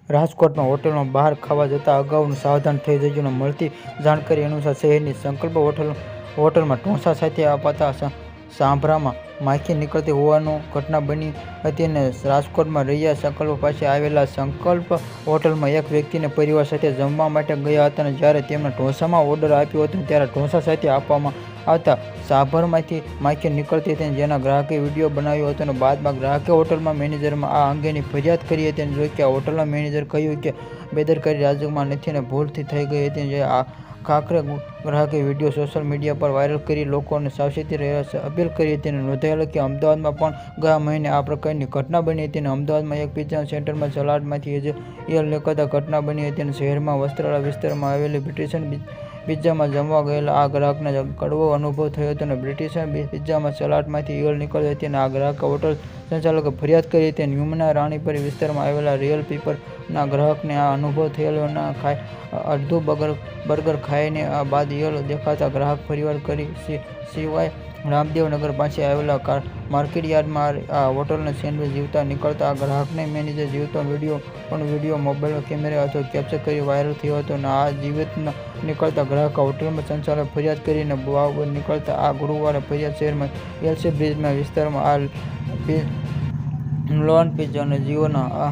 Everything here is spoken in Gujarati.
રાજકોટમાં હોટલમાં બહાર ખાવા જતા અગાઉ સાવધાન થઈ જજો. મળતી જાણકારી અનુસાર શહેરની સંકલ્પ હોટલમાં ઢોસા સાથે અપાતા સાંભરામાં માખી નીકળતી હોવાની ઘટના બની હતી અને રાજકોટમાં રહ્યા સંકલ્પ પાસે આવેલા સંકલ્પ હોટલમાં એક વ્યક્તિને પરિવાર સાથે જમવા માટે ગયા હતા અને જ્યારે તેમણે ઢોસામાં ઓર્ડર આપ્યો હતો ત્યારે ઢોસા સાથે આપવામાં આવતા સાંભરમાંથી માખી નીકળતી હતી જેના ગ્રાહકે વિડીયો બનાવ્યો હતો અને બાદમાં ગ્રાહકે હોટલમાં મેનેજરમાં આ અંગેની ફરિયાદ કરી હતી અને જોકે હોટલના મેનેજર કહ્યું કે બેદરકારી રાજ્યમાં નથી અને ભૂલથી થઈ ગઈ હતી. જે આખરે ગ્રાહકે વિડીયો સોશિયલ મીડિયા પર વાયરલ કરી લોકોને સાવચેતી રહેવા અપીલ કરી હતી અને નોંધાયેલ કે અમદાવાદમાં પણ ગયા મહિને આ પ્રકારની ઘટના બની હતી અને અમદાવાદમાં એક પિઝા સેન્ટરમાં સલાડમાંથી ઈયળ નીકળતા ઘટના બની હતી અને શહેરમાં વસ્ત્રાલા વિસ્તારમાં આવેલી બ્રિટિશન પિઝામાં જમવા ગયેલા આ ગ્રાહકને કડવો અનુભવ થયો હતો અને બ્રિટિશન પિઝામાં સલાડમાંથી ઈયળ નીકળી હતી અને આ ગ્રાહકે હોટલ સંચાલકે ફરિયાદ કરી હતી. ન્યુમના રાણીપરી વિસ્તારમાં આવેલા રિયલ પીપરના ગ્રાહકને આ અનુભવ થયેલો અને અડધું બર્ગર ખાઈને બાદ ઈયળ દેખાતા ગ્રાહક ફરિયાદ કરી. સિવાય રામદેવનગર પાસે આવેલા માર્કેટયાર્ડમાં આ હોટલને સેન્ડવિચ જીવતા નીકળતા આ ગ્રાહકને મેનેજર જીવતો વિડીયો મોબાઈલ કેમેરા અથવા કેપ્ચર કરી વાયરલ થયો હતો અને આ જીવિત નીકળતા ગ્રાહકે હોટલમાં સંચાલક ફરિયાદ કરીને બહાર નીકળતા આ ગુરુવારે ફરિયાદ શહેરમાં એલસી બ્રિજના વિસ્તારમાં આ લોન પિઝા અને જીઓના